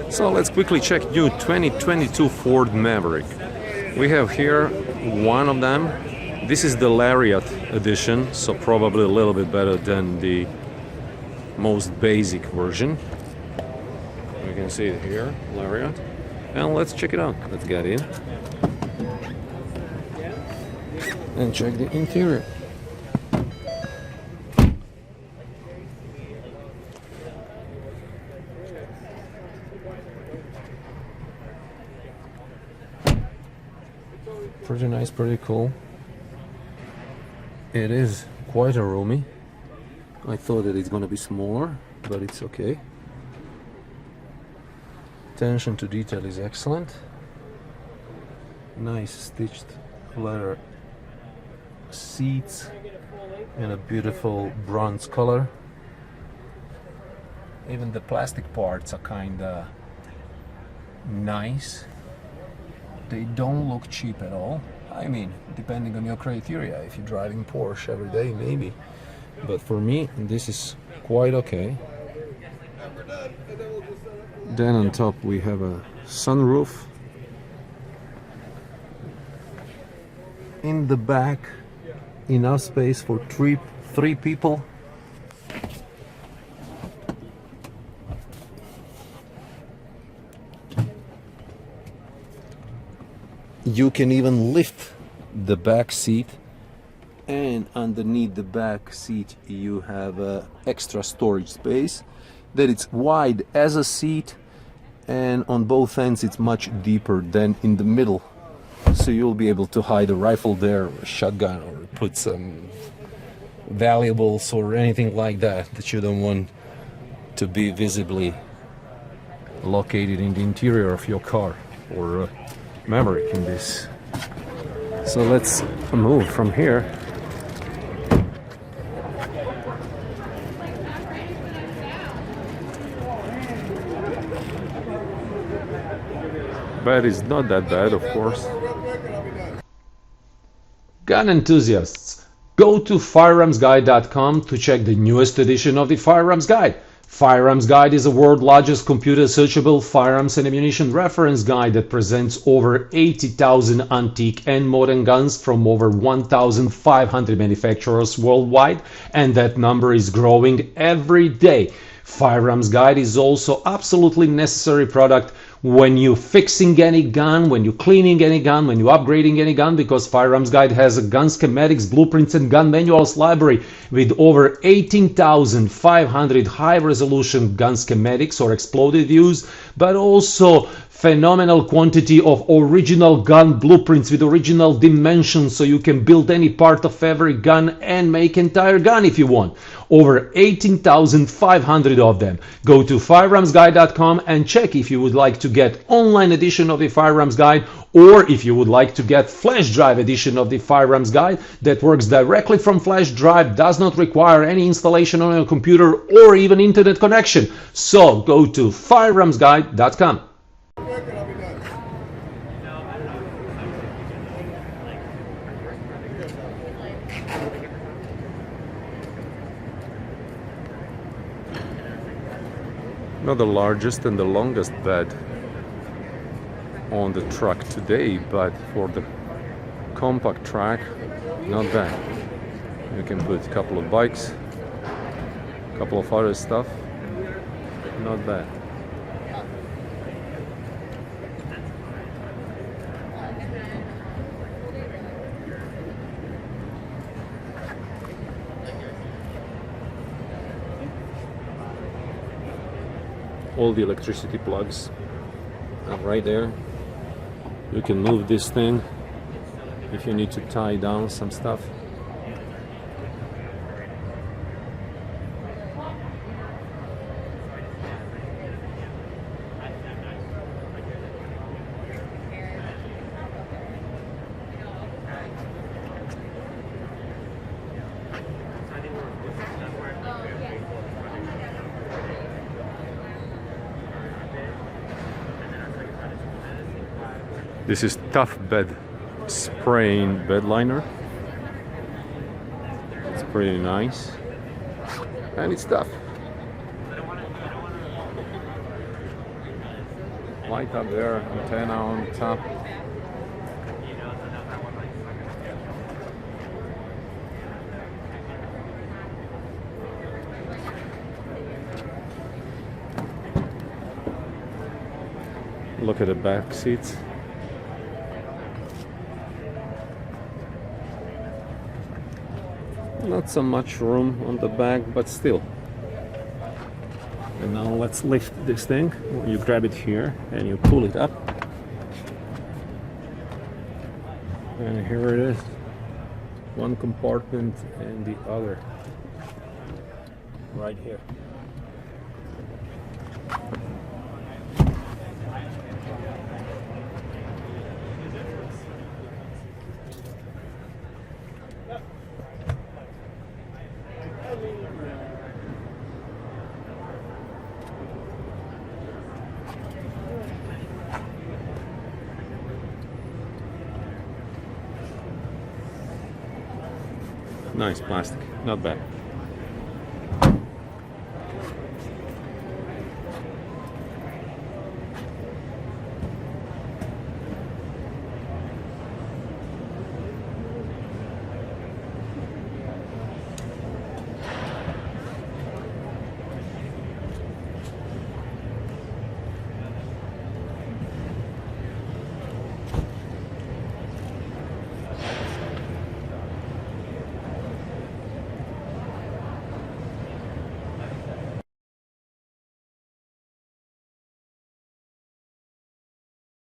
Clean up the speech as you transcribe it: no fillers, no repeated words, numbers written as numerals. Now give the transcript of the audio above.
So let's quickly check new 2022 Ford Maverick. We have here one of them. This is the Lariat edition, so probably a little bit better than the most basic version. You can see it here, Lariat. And let's check it out. Let's get in and check the interior. Pretty nice, pretty cool. It is quite a roomy. I thought that it's gonna be smaller, but it's okay. Attention to detail is excellent. Nice stitched leather seats in a beautiful bronze color. Even the plastic parts are kinda nice. They don't look cheap at all. I mean, depending on your criteria. If you're driving Porsche every day, maybe. But for me, this is quite okay. Then on top we have a sunroof. In the back, enough space for three people. You can even lift the back seat, and underneath the back seat you have extra storage space that it's wide as a seat, and on both ends it's much deeper than in the middle, so you'll be able to hide a rifle there, or a shotgun, or put some valuables or anything like that that you don't want to be visibly located in the interior of your car, or Maverick in this. So let's move from here. But it's not that bad, of course. Gun enthusiasts, go to firearmsguide.com to check the newest edition of the Firearms Guide. Firearms Guide is the world's largest computer-searchable firearms and ammunition reference guide that presents over 80,000 antique and modern guns from over 1,500 manufacturers worldwide, and that number is growing every day. Firearms Guide is also absolutely necessary product when you're fixing any gun, when you're cleaning any gun, when you're upgrading any gun, because Firearms Guide has a gun schematics, blueprints and gun manuals library with over 18,500 high-resolution gun schematics or exploded views, but also phenomenal quantity of original gun blueprints with original dimensions, so you can build any part of every gun and make entire gun if you want. Over 18,500 of them. Go to firearmsguide.com and check if you would like to get online edition of the Firearms Guide, or if you would like to get flash drive edition of the Firearms Guide that works directly from flash drive, does not require any installation on your computer or even internet connection. So go to firearmsguide.com. Not the largest and the longest bed on the truck today, but for the compact track, not bad. You can put a couple of bikes, a couple of other stuff, not bad. All the electricity plugs are right there. You can move this thing if you need to tie down some stuff. This is Tough Bed spraying bed liner. It's pretty nice and it's tough. light up there, antenna on top. Look at the back seats. Not so much room on the back, but still. And now let's lift this thing. You grab it here and you pull it up. And here it is. One compartment and the other. Right here. Nice plastic, not bad.